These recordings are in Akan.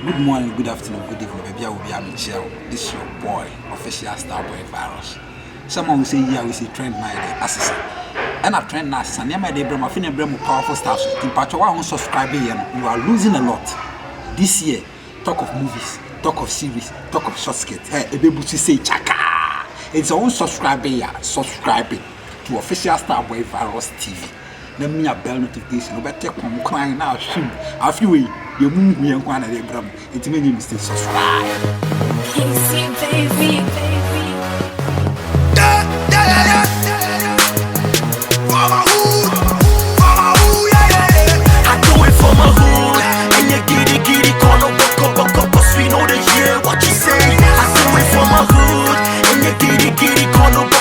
Good morning, good afternoon, good evening, baby. I will be having chill. This is your boy, official Starboy Virus. Someone will say, yeah, we see trend my assassin. And a trend now, and my day, Brahma, Finn, Brahma, powerful stars. In part, you are subscribing, you are losing a lot. This year, talk of movies, talk of series, talk of short skits. Hey, a baby to say, chaka. It's our own subscribing to official Starboy Virus TV. Let me a bell notification. But take one crying now, shoot. A few way, you move me and one at the bram. It's many mistakes. Subscribe. Easy, baby. For my hood, yeah. I do it for my hood. And you giddy, call up, cause we know the year what you say. I do it for my hood. And you giddy, call up,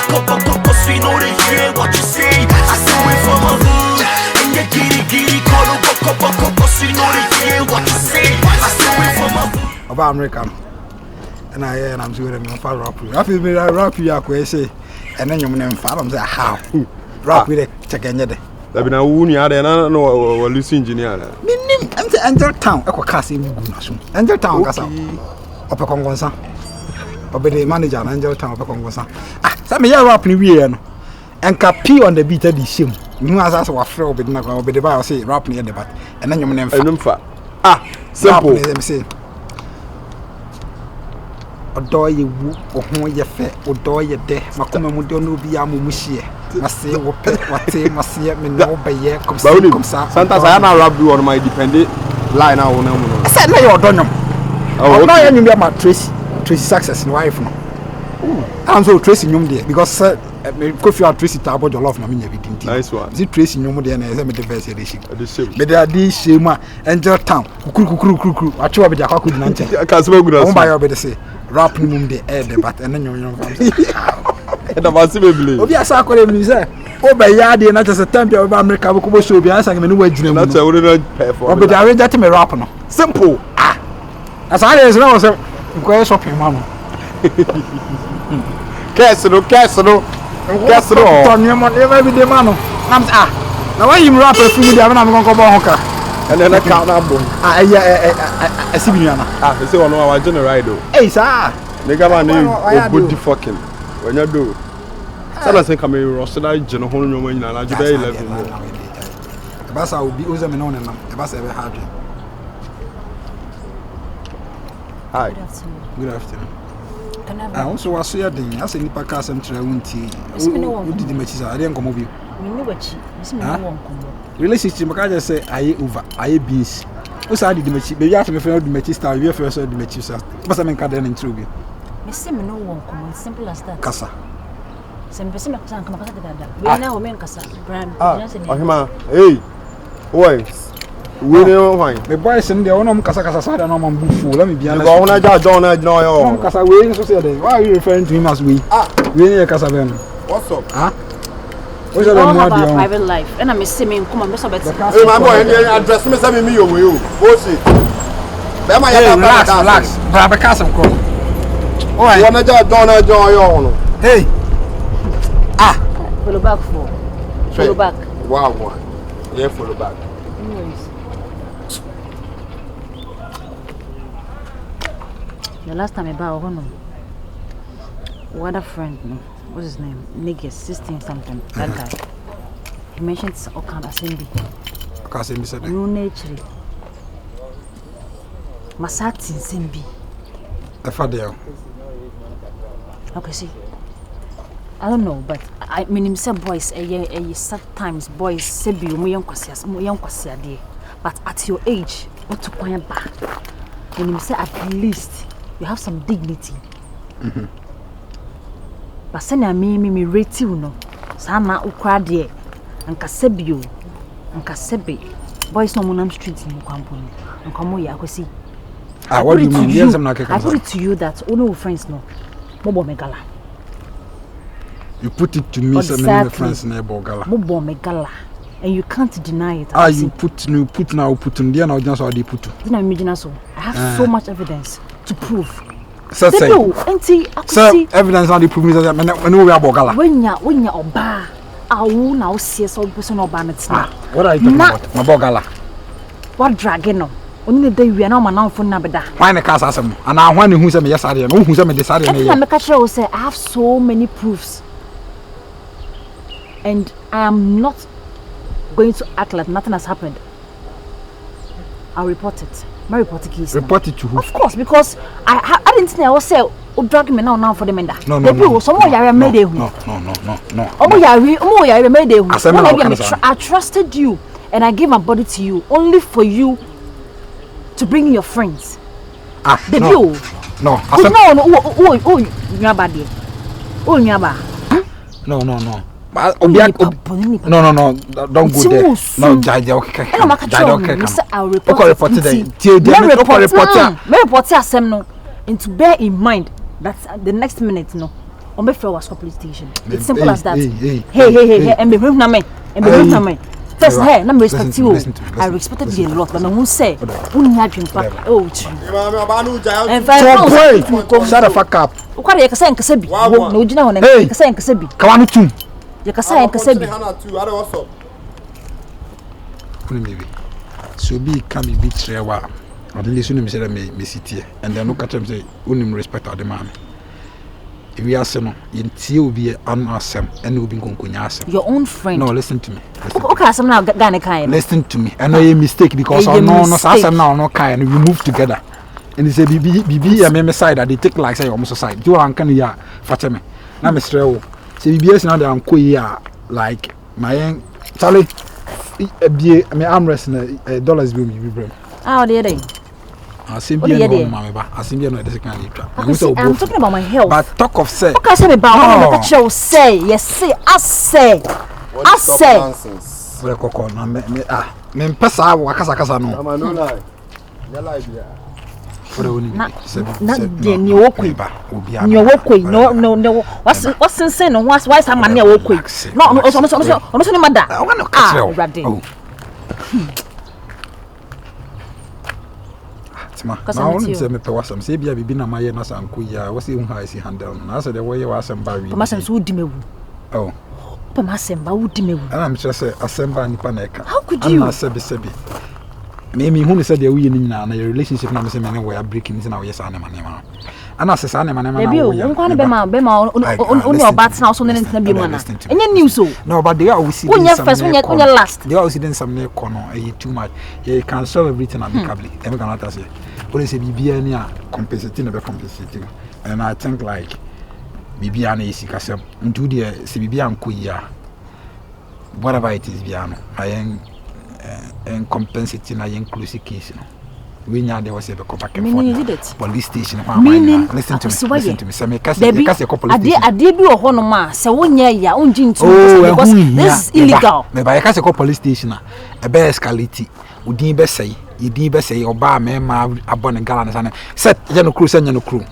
cause we know the year what you say. I do it for my hood. Giddy, call up, cause we know the year what you say. I do it for my hood. About American. And I'm doing a rap. I feel me rap you say. And then you name Fallon say how rap with a check any day. There be na wuni ade na no Lucy engineer na. Minim Angel Town e ko kase mi gu na so. Angel Town kasa. Ope kongonsa. Obe the manager na Angel Town ope kongonsa. Ah, say me rap ni wie no. Enka P on the beat the shame. Nu asase wa frɛ obe na obe the ba say rap ni e debat. And then you name fa. Ah, simple. Let me say. Odo ye wu ohun ye fe odo ye de makoma mu de no bi amumu hie mase wo pe wate mase me no be ye komsa Santa saya na rap on my dependent line na wona mu no say na ye odo nyom odo ye nyum ma Tracy success no wife no am so Tracy nyum de because me Kofi a Tracy tabo jollof na me nya bidinti nice one see Tracy nyum de na say me the verse edition me de adi shame a Angel Town kukuru achi obi de akwa na nche ka so gu na so ba ye obi de say rap ni mum de debat and nyom fam e da masi bebele obi asa akore mi say o be ya de na just time be America ko bo show obi asa me no wagina mu na tell we no perform obi da arrange me rap no simple as I is no say ko shopping mama Keso no ton me mo every day man no am na why him rap fu mi dia na me kon bo hoka and then I count na bo asibinu ana they say one wa general do eh sa nigga man you good fucking when you do sana say come you roast na je no ho nyoma nyina na je be 11 mo basa obi oza me no nenam basa be hard. Hi. Good afternoon. I also was here then as a nipa ka sem tira wunti o didi machi sa ade nkomo bi Me ni wachi, me no won komo. relationship maka just say aye over aye beans o sa didi machi be ya me friend didi machi style we first didi machi sa basa me nka den ntru bi Me say me no won komo, simple as that. kasa Se me pese me kasa nka makasa dada. We na ho me nkasa. Brand, ohima hey boy we no fine me boys in there onom kasa sa da no man bufu let me be honest go na ja John na yo onom kasa we so say why are you referring to him as we we ne kasa ben what's up we say all them have more our private life. And I me say me nkoma me so bet. hey my boy address me say me yo we o bullshit be ma ya relax bra be kasa ko oi wanna ja John na yo no hey Follow back for. Follow back. wow yeah follow back Anyways. The last time I bought one friend, no, what's his name? Niggas, 16 something. That guy. He mentioned Okan Asembi. kasa mi said No nature. Masati Sembi. the father Okay, see. I don't know, but I mean, him say boys, sometimes boys say be young kwasiade. But at your age, what to point back? And him say at least you have some dignity. But say na me rate you no. Sana ukwa de anka sebio anka sebe boys no monam street in kwampo no. Anka mo ya akosi. What do you mean? Yes, I'm not I put it to you that no friends no. Mobo megala. You put it to me, some many friends in Ebogala. Mobo megala. And you can't deny it. You put now, put in there now, just how they put to. Didn't imagine so. I have so much evidence to prove. So say, evidence how they prove me that I know we are Bogala. When you're oba, I will now see so person oba. What are you talking about? My Bogala. What dragon no? Only day we are now man for nabeda. Why na cast asem? And I want who say me yesade no who say me desade na I make sure say I have so many proofs. And I am not going to act like nothing has happened. I'll report it. My report case. Report it to who? Of course, because I didn't know I was say drag me now for the mender. No. Someone yare made it. No. I trusted you and I gave my body to you only for you to bring in your friends. The view. No. No. No, don't go there. No, Jaja, okay. I'll report it. And to bear in mind that the next minute, no, on my friend was police station. It's simple as that. Hey, and be room na me. First, hey, let me respect you. I respected you a lot, but I won't say, wouldn't have you back. Oh, and shut the fuck up. What are you saying, Kasabi? No, you know, saying Kasabi. Come on, too. You can say Kasabi. So be can be betrayal. At least you say me city, and then look at him say, "Unim respect the man." If we are saying, "You will be an awesome, and you will be going your own friend." No, listen to me. Okay, some now Ghana kind. Listen to me. I know a mistake because I know no awesome now no kind. We move together, and he say, "BB, I me side that they take like say almost side." You are can ya fetch me. Na me stress. Say BBS now they am here like my Charlie. Me armrest na dollars be me bro. Ah, the day. I'm talking about my health. But talk of say. Okay, say about what you say. Yes, say. I say. Well, Coco, me pesa wakasa no. I'm no lie. No lie there. Not the new walkway. New walkway. No. What's saying? No, why some money walkway? No, no, mother. I want to catch you. Now only say me pewa some say bia bibi na maye na sanko ya wo say hu ha isi handle na say the way you assemba wi ma sem so wudi mewu oh pa ma semba wudi mewu and I'm just say assemba nipa na eka how could you na sebi me hu ne say the we ni na your relationship na me say me ne we are breaking na we say na ma ana say sa na ma na wo nko na be ma oni obat na so ne ntina bi mu na enye news so no but they always see onya first onya last they always see some ne kono too much you can solve everything amicably em can not say police bibia ni a compensating na be compensating and I think like bibia na isi kasem ntu de se bibia anko ya whatever it is bia no I en compensating na inclusive case no we nya de was be come back and forth police station listen to me say me case police station ade bi ho no ma se wonya ya onji ntu because this is illegal me ba case police station e be escalate udin be say yidi be say oba me ma abone gala na sana set je no crew senya no crew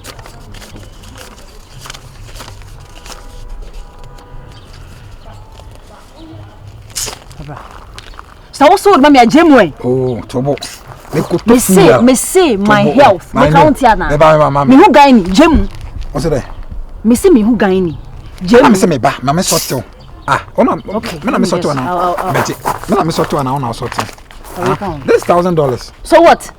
so also ma me ajemwe oh tobo me say my health me count ya na me hu gan ni jemu o se dey me say me hu gan ni jemu me say me ba ma me sortel ona me na me sortel na beti me na me sortel na ona sortel this $1,000 so what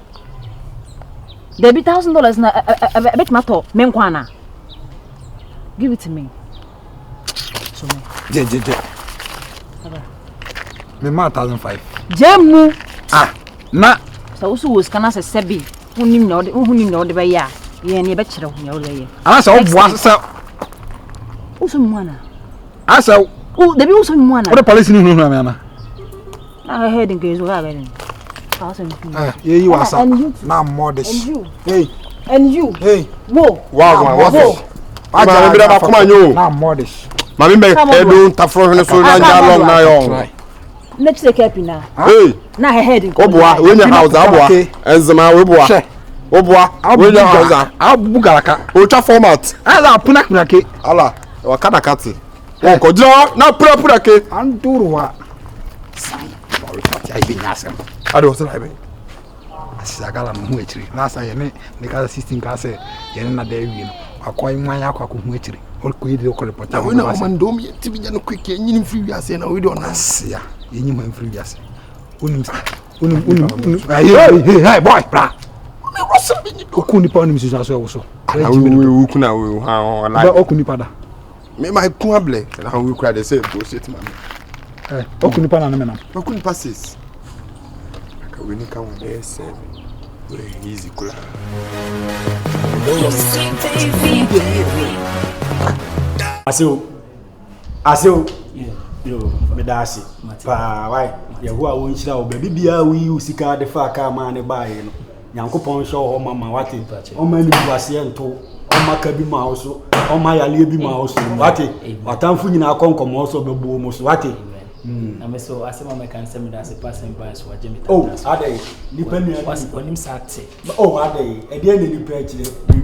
there be $1,000 na a bit matter me nkwana give it to me so je me ma 1,500 jemu na so also was kana se sebi unim na ode be ya ye ne be kire hu ya ode ye so boa se uso mwana asa there be uso mwana what the police ni hu na me na I heard in case we are getting. You are now modest. And you. Hey. Whoa. Wow. I just come on you. Now modest. Mami me don't tafro ne so na long na yo. Let's take up now. Hey. Na head in. Oboa, we your house aboa. Enzema we boa. Oboa, we your house. Abu garaka. O cha format. Ala puna ke. Ala, wa kada kati. O ko jira na pura ke. Anduruwa. I been asking. I don't say I Sagala mu echiri. Na sa ye ne ka system ka say ye na da wi no. Akwai nwan ya akwa ko hu echiri. O ko yidi o ko report. Na we na man do me ti bi no quick ye nyini free ase na we do na ase ya. Ye nyima free ase. Onim Hey boy, bra. Me Russell be ni. Okuni pa oni so aso so. We kuna we ha like. Ba okuni pa da. Me my kuable. Na we cry dey say bullshit man. Eh, okuni pa na me na. Okuni pa 6. Aka we ni kan we dey 7. We easy kula. Asio. Yo, me dasi. Pa, why? Ya hu a won hira o ba bibia wi usika de fa ka ma ne baaye no. Nyankopon hwe ho mama wate. O ma ni buase ento. O ma ka bi ma o so. O ma yale bi ma o so. Wate. Watamfu nyina akonkomo so bebu mo so. Wate. I'm so as a man can send me as a passing by so Jimmy. Oh, are they? Depending on him sat. Oh, are they? A day in the page.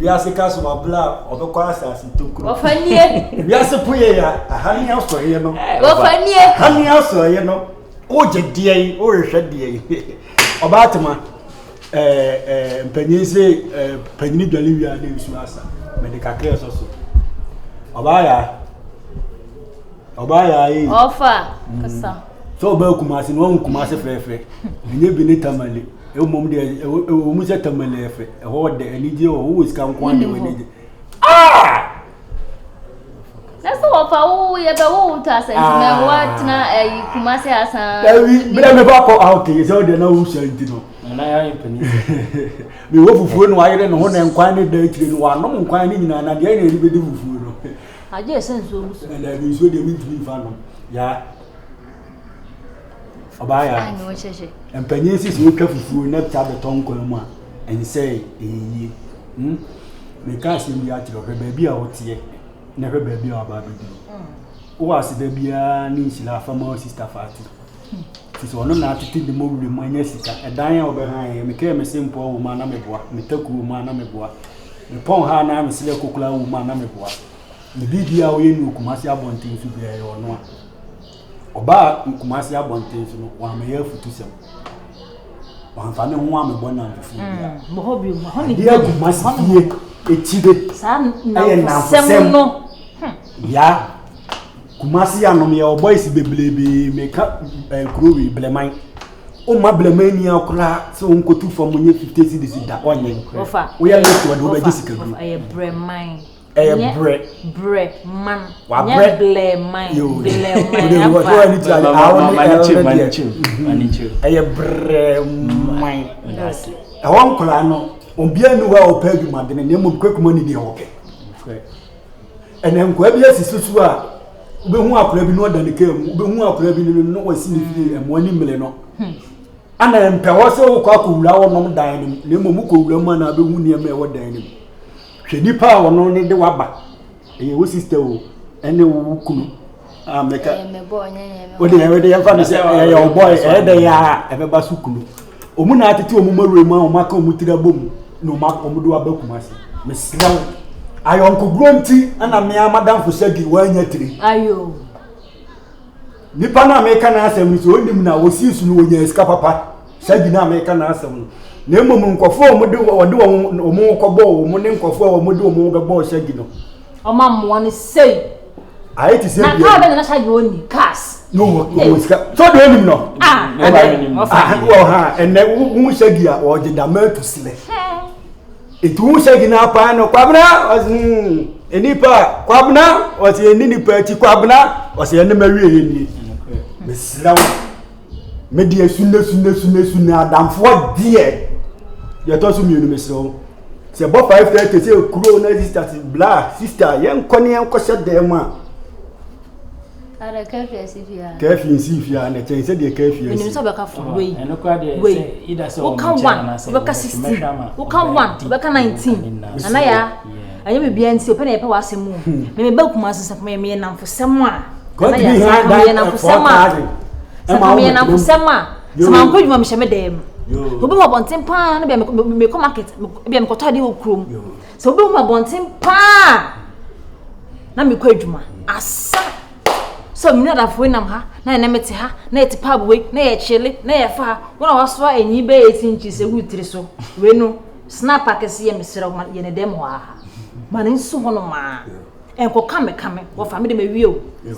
We are the castle of blood of the class to grow. We are supposed a honey house for you know. Honey house for you know. Oh, Jedi, or Shady. About my penny say, penny Dolivia lives to us. Medical care also. Obaya eh offer kasa so ba kumase no kumase fefe nye bi ni tamale e mom de e mu se tamale efe e ho de anije o wo iska nkwan de wanije na so offer wo ye be wo to asentime what na kumase asan bi me ba ko okay so de na wo shanti no na ya impani me wo fufuo no ayere no ho na nkwan ne da kire no wa no nkwan ne nyina na de na ri be de fufuo no aje senso muso and I be so de win to fan ya Obaya no cheche empanyin sisi wo twa fufuo na ta beton ko mu a ense eyi me ka se bi a tiro be baabi a wotie na be baabi a ba bi wo ase da bia ni nsila fama sister fati sisi ono na atete de mo wure manya sika edan a obehan me ka me simple wo ma na meboa me taku wo ma na meboa me pon ha na me sile kokula wo ma na meboa me bibia wo yenu kumasi abonten su bia ye ono a oba kumasi abonten su no wa me ya futusem wa fa ne ho ame bona mfufu bia mo hobi mo honi dia kumasi fie echide sa na sem no ya kumasi anom ye oboys beblebe me ka krowi bleman o ma bleman ni akura so nkotu fo mo nye 50 cedis da onye ofa wo ya leto wa do ba jesika du aye breman bre man wa bre bleman aye bre man awon kula no obia nu wa opadu madene ne mo kwekuma ni de hope ene nkwa bia sisusu a ubehu akura bi no da ne kam ubehu akura bi no wasi ne fie emo ani mele no ana mpewo se wo kwa kowura wo nom dan ne mo mu kowura ma na behu ne ma e wo dan ne hwe nipa wo no ne de waba e wo sister wo ene wo kunu ameka me boy nyanya o de ya fa se ya o boy e de ya e be ba su kunu o mu na atete o mu marure ma o maka o mu tira bom no ma o mu do abakumase me sraw ayon ko gromti ana me amadam fo sagi wanya tiri ayo nipa na me kana asem so onim na wo si su no wonya eska papa sagi na me kana asem na emom nkofo o mu de o mu ko bo o mu ne nkofo o mu de o mu be bo sagi no o ma mo ni sei ayi ti sei na ka be na sagi oni cars no wo ska so de onim no wo ha ene wo sagi a o je da ma to sile etu sagi na pa no kwabna enipa kwabna o se enipa ti kwabna o se ene mawie ni mesraw me die sunne adamfo die ye to so mienu mesraw se bo 530 se kuro na sister bla sister yen kone yen ko se dem a ara kafi sifia kafi sifia na chen se de kafi ni so be ka fu we eno kwa de se ida se o mo na se be ka 16 o ka 1 be ka 19 ana ya anya me bia nti o pe na ye pe wasem me ba kuma asesa me na mfosem a ko ti bi ha da na mfosem a me na mfosem a sama nko dwuma me hye me dem obi mo bonten pa na bia me ko market bia me ko tade okrom so obi mo bonten pa na me ko adwuma asa so me na da fo nam ha na na mete ha na eti pa boy na ye chele na ye fa wona waso enyi be 18 inches e wutiri so we no snap akese ye mesere ye ne dem ho ha ma ne nso ho no ma enko kame wo family me wie o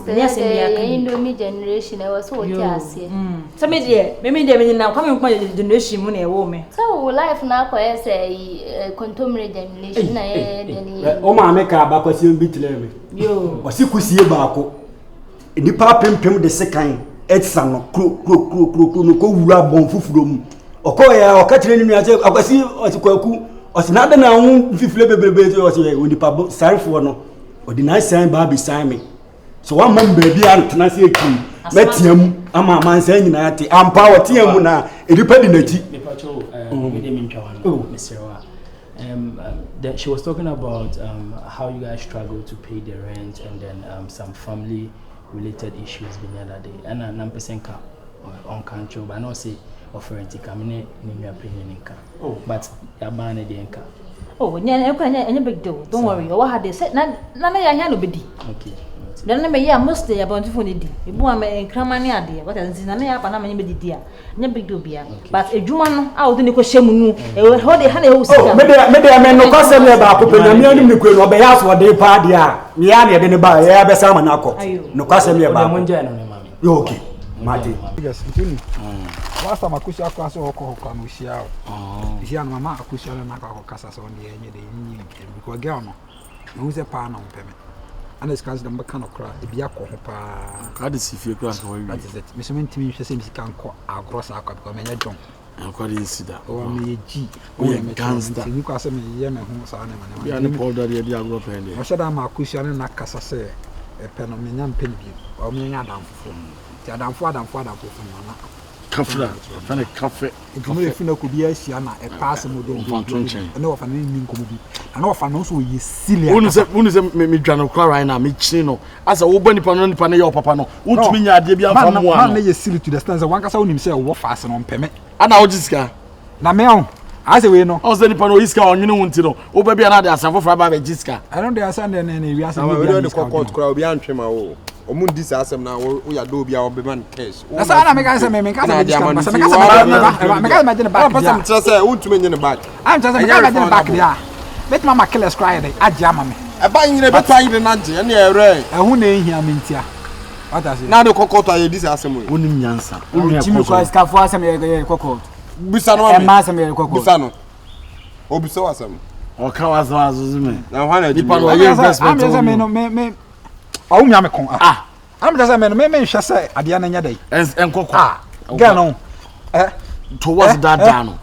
nya se me aka Indomie generation e was so ase so me de me na kame ko generation mu na e wo me so life na ko say contemporary generation na de o ma me ka ba kwasi bi tile me yo o si kusie ba ko nipa pempem de sekan etsa no kro no ko wura bon fufuro mu okoya okatire ni mi ase akwasi osikwaku osinade na hu fifile bebrebe o se onipa sarifo no ordinary sign ba be sign me so one man baby an tena se ekim metiam ama man say nyina ate ampa wo tiam na edipa di nachi she was talking about how you guys struggle to pay the rent and then some family related issues the other day and I'm percent on control but I know say offering to come in your opinion but ya ban the enka nya big deal don't worry o ha dey say na ya hia no bedi okay then na me ya most dey about phone di ebu am enkrama ne ade what is na ya pa na me bedi dia nya big deal bia but ejuma no a wo ni ko hyemu nu e ho dey ha na e ho sika me dey no ko se me ba ko pe na me anim ni ko no be ya so dey pa dia me ya na de ne ba ya be sa ma na ko no ko se me ba mo nje no ne mami yo okay mate yes ntuni wasa makushi akwaso hoko no hia o hia no mama akushi na ka kasa so ne enye de nyi because girl no who say pa na mpeme and this cause them can okra e bia ko ho pa ka de sifie kra so wi that is it me so mentimi hwese mi kan ko agros akwa because me nya don akwa de sida o me ji o me gangster ni kwa se me ye me ho sa ne ma ya ne powder de agro pen de o shada ma akushi na kasa se e pe no me nya mpem bi o me nya damfo ti adamfo na kafra fane kafe ekumi efina ko bi ahia na e pass mo do na ofa na ni nkomo bi na ofa no so ye silia unu se me dwana kwa right now me chini no asa wo bani pa no nipa na ye papa no utumi nya ade bi afa mo man na ye sili to the stand so wankasa wonim se wo fast no mpeme ana wo jisika na me on ase we no o se nipa no iska onwene wunti no wo ba bia na de asanfo fra ba be jisika I don't understand na wi ase we do the court kura obi antwema wo omundi asem na wo ya do bia obeman case na sa na me ka se me ka se me jisika me ka se me imagine back person tell say untumi nye ne back I'm just me ka imagine back there bet mama kill cry dey agia mama e ba nyine betu anyire na nje ene ere ehun na ehia mentia what I say na de kokot aye dis asem we wonim nyansa timi kwa skafo asem ye kokot bisa no e ma asem ye kokot bisa no obisa wasem o ka wazo me na hwana di pa no ye investment am just me no me o mi am kon am just me no me hwe say ade na nya dai enkoko ga no towards that down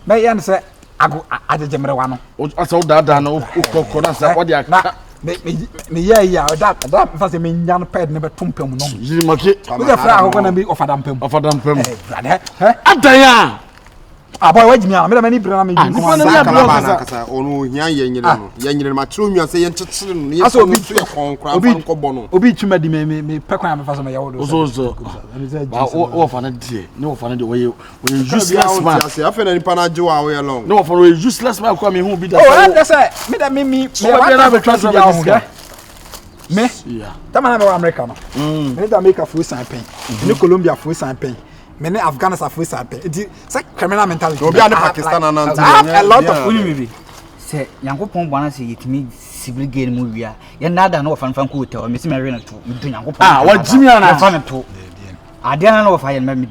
me yan say ago ajejemre wa no asa that down ukoko na say what aka me ya that fa say me nya no ped ne betumpam no yiri make we dey fra akoko na bi ofadampam brother adanya boy wajimi am me ni brana me bi ko na kasa onu hia ye nyire ma tru nwa say ye ntetire no ye so bi ye konkra fa nko bo no obi twuma di me pekwan am fa so me ya wodo so ba wo fa na die ne wo fa na die we useless man afa na nipa na jiwa we long ne wo fa we useless man kwa me hu bi da I say me da me wa be trust ya hu me yeah tama na me America no me da America full sign pen ni Colombia full sign pen me ne Afghanistan full sign pen it say criminal mentality obi and Pakistan and a lot of maybe say yankopon bwana say yetimi civil game mu wia ye nada na ofan fan ko hotel me se me re na to me do yankopon wa jimi ana fan to ade na ofa ye me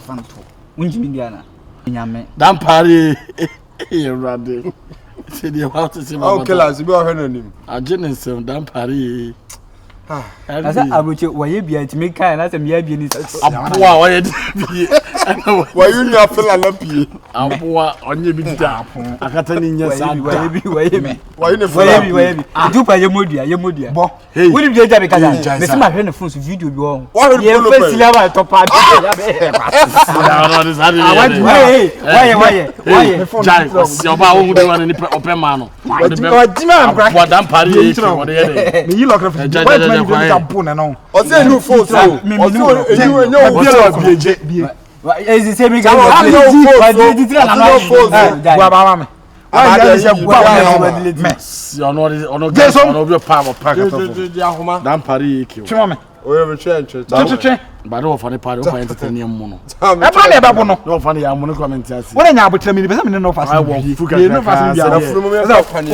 fan to unjimi dia na nyame dan pare e rade se dia wa to se ma okay la se bi o hwe nanim agenesem dan pare asa abuche waye bia timi kan na se me ya bia ni aboa waye bia wayu nya fela lapie aboa onye bi da akata ni nya sa waye ne dupa ye modua bo woni bi ja be kaza me se ma hwe ne phone so video bi wo ye face la ba to pa ya be waye jai si oba wo de wan ni open man no wa dan pare e wo de ye me yi lokra fi no o say new phone so o say enyu bia ezi se mi ga wa di tira na no gwa ba ma me ya se gwa me si ono bi pa ka to ahoma dan pare e ki twema me o ye me twe ba do fa ne pare o fa entertain mu no e ba ne ba bo no do fa ne ya mu no comment asi wo nya abotra mi be se me no fa si no fa si bia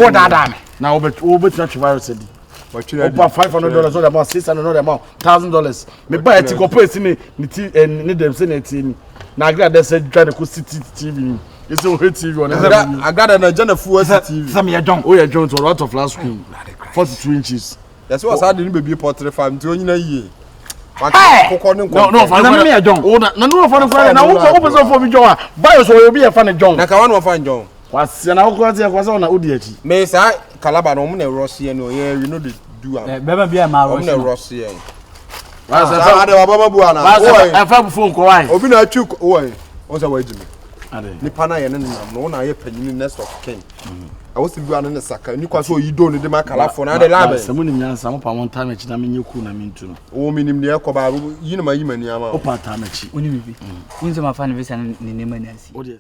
wo da me Now obet not virus edi. Over $500 or about $600 about $1,000. Me buy a ticket price ni dem say ni. Na glad they said try to city TV. It's on TV on. I got an agenda full TV. Some ya don't. Oh yeah, John to out of last screen. 42 inches. That's what I didn't be portrait farm to in a year. No, I don't. Oh, no, funny. Now, open some for me, John. Buy us will be a funny John. Like I want to find John. What's an outcast was on a Udiati. May say, Calabar, no, Rossi, and you know the do. Never be a man, Rossi. I found phone cry. Open a chook away. What's a way to me? Nipana and no, I penny nest of king. I was to be on the sucker, and you can show you don't need my California. The lab, someone in some one time, which I mean you could, I mean to. Oh, meaning the Ecobar, you know my human Yama. Opa Tamachi. When you be. When's my fan visit in the